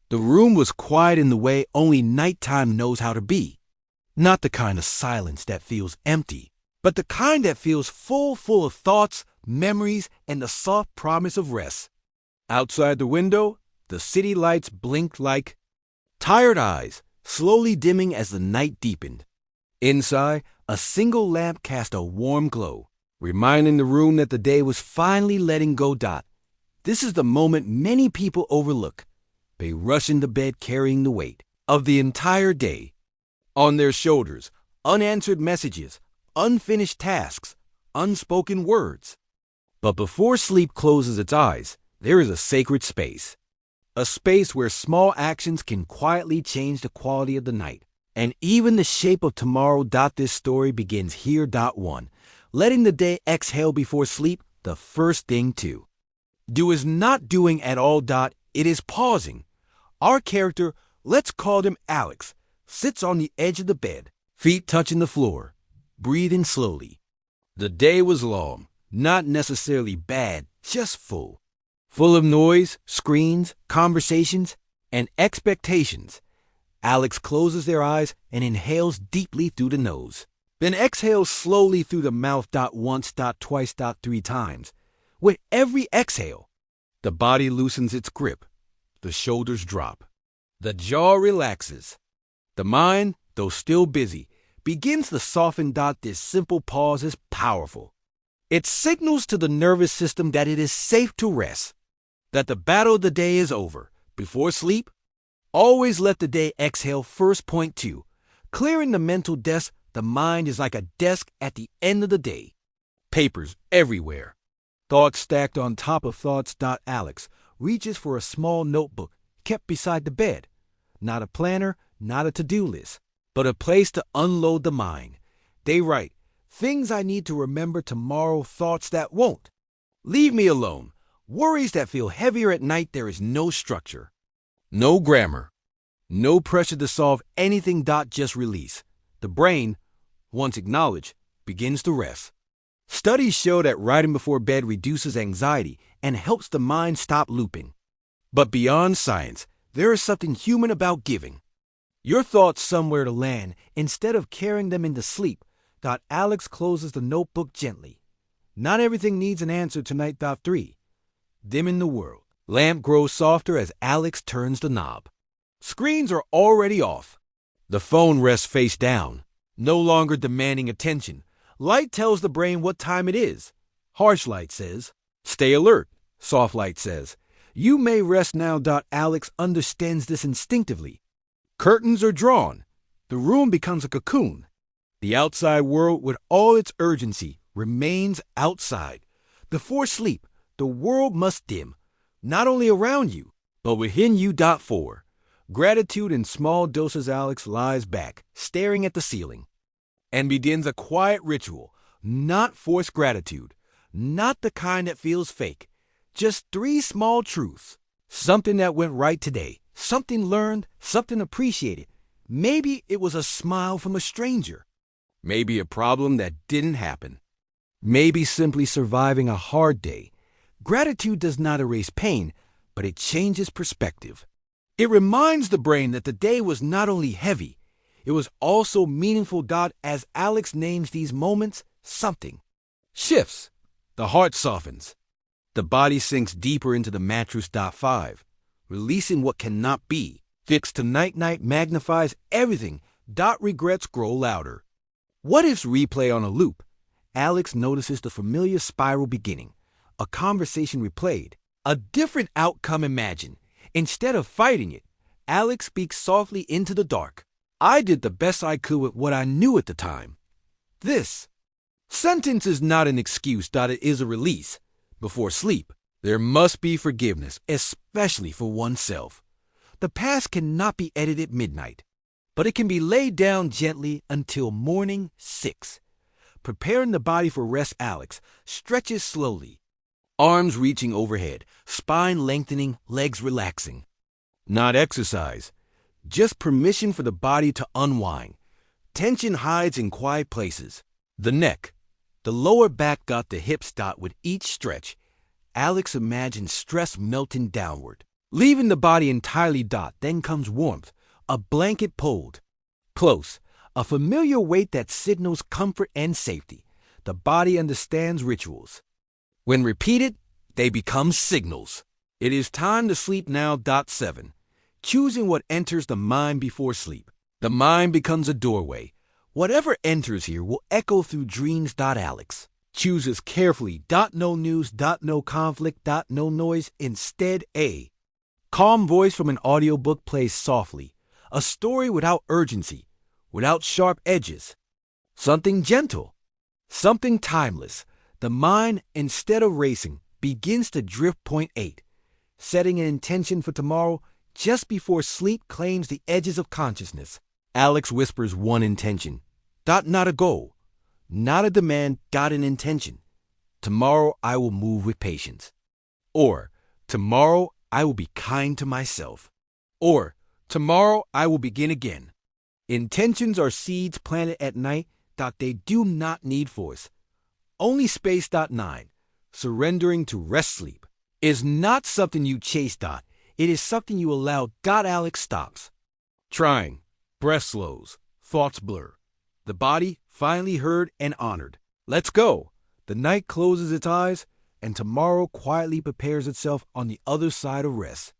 The room was quiet in the way only nighttime knows how to be. Not the kind of silence that feels empty, but the kind that feels full of thoughts, memories, and the soft promise of rest. Outside the window, the city lights blinked like tired eyes, slowly dimming as the night deepened. Inside, a single lamp cast a warm glow, reminding the room that the day was finally letting go. This is the moment many people overlook. They rush into bed carrying the weight of the entire day. On their shoulders, unanswered messages, unfinished tasks, unspoken words. But before sleep closes its eyes, there is a sacred space. A space where small actions can quietly change the quality of the night, and even the shape of tomorrow. This story begins here. 1. Letting the day exhale before sleep, the first thing to do is not doing at all. It is pausing. Our character, let's call him Alex, sits on the edge of the bed, feet touching the floor, breathing slowly. The day was long, not necessarily bad, just full. Full of noise, screens, conversations, and expectations. Alex closes their eyes and inhales deeply through the nose, then exhales slowly through the mouth. Once, twice, 3 times. With every exhale, the body loosens its grip. The shoulders drop. The jaw relaxes. The mind, though still busy, begins to soften. This simple pause is powerful. It signals to the nervous system that it is safe to rest, that the battle of the day is over. Before sleep, always let the day exhale first. Point 2. Clearing the mental desk. The mind is like a desk at the end of the day. Papers everywhere. Thoughts stacked on top of thoughts. Alex reaches for a small notebook kept beside the bed. Not a planner, not a to-do list, but a place to unload the mind. They write, things I need to remember tomorrow, thoughts that won't leave me alone, worries that feel heavier at night. There is no structure, no grammar, no pressure to solve anything. Just release. The brain, once acknowledged, begins to rest. Studies show that writing before bed reduces anxiety and helps the mind stop looping. But beyond science, there is something human about giving your thoughts somewhere to land instead of carrying them into sleep. Alex closes the notebook gently. Not everything needs an answer tonight. 3. Dimming the world. Lamp grows softer as Alex turns the knob. Screens are already off. The phone rests face down, no longer demanding attention. Light tells the brain what time it is. Harsh light says, stay alert. Soft light says, you may rest now. Alex understands this instinctively. Curtains are drawn. The room becomes a cocoon. The outside world, with all its urgency, remains outside. Before sleep, the world must dim, not only around you, but within you. 4. Gratitude in small doses. Alex lies back, staring at the ceiling, and begins a quiet ritual. Not forced gratitude, not the kind that feels fake. Just 3 small truths. Something that went right today, something learned, something appreciated. Maybe it was a smile from a stranger. Maybe a problem that didn't happen. Maybe simply surviving a hard day. Gratitude does not erase pain, but it changes perspective. It reminds the brain that the day was not only heavy, it was also meaningful. As Alex names these moments, something shifts. The heart softens. The body sinks deeper into the mattress. 5. Releasing what cannot be. Fixed to night magnifies everything. Regrets grow louder. What ifs replay on a loop. Alex notices the familiar spiral beginning. A conversation replayed. A different outcome imagined. Instead of fighting it, Alex speaks softly into the dark. I did the best I could with what I knew at the time. This sentence is not an excuse. It is a release. Before sleep, there must be forgiveness, especially for oneself. The past cannot be edited at midnight, but it can be laid down gently until morning. 6. Preparing the body for rest. Alex stretches slowly, arms reaching overhead, spine lengthening, legs relaxing. Not exercise, just permission for the body to unwind. Tension hides in quiet places. The neck, the lower back. The hips. With each stretch, Alex imagines stress melting downward, Leaving the body entirely. Then comes warmth, a blanket pulled close, a familiar weight that signals comfort and safety. The body understands rituals. When repeated, they become signals. It is time to sleep now. 7. Choosing what enters the mind before sleep. The mind becomes a doorway. Whatever enters here will echo through dreams. Alex chooses carefully. No news. No conflict. No noise. Instead, a calm voice from an audiobook plays softly. A story without urgency, without sharp edges. Something gentle, something timeless. The mind, instead of racing, begins to drift. Point 8. Setting an intention for tomorrow just before sleep claims the edges of consciousness. Alex whispers one intention. Not a goal, not a demand. An intention. Tomorrow I will move with patience. Or, tomorrow I will be kind to myself. Or, tomorrow I will begin again. Intentions are seeds planted at night. They do not need force. Only space. 9. Surrendering to rest. Sleep is not something you chase. It is something you allow. Alex stops. Trying. Breath slows. Thoughts blur. The body finally heard and honored. Let's go. The night closes its eyes, and tomorrow quietly prepares itself on the other side of rest.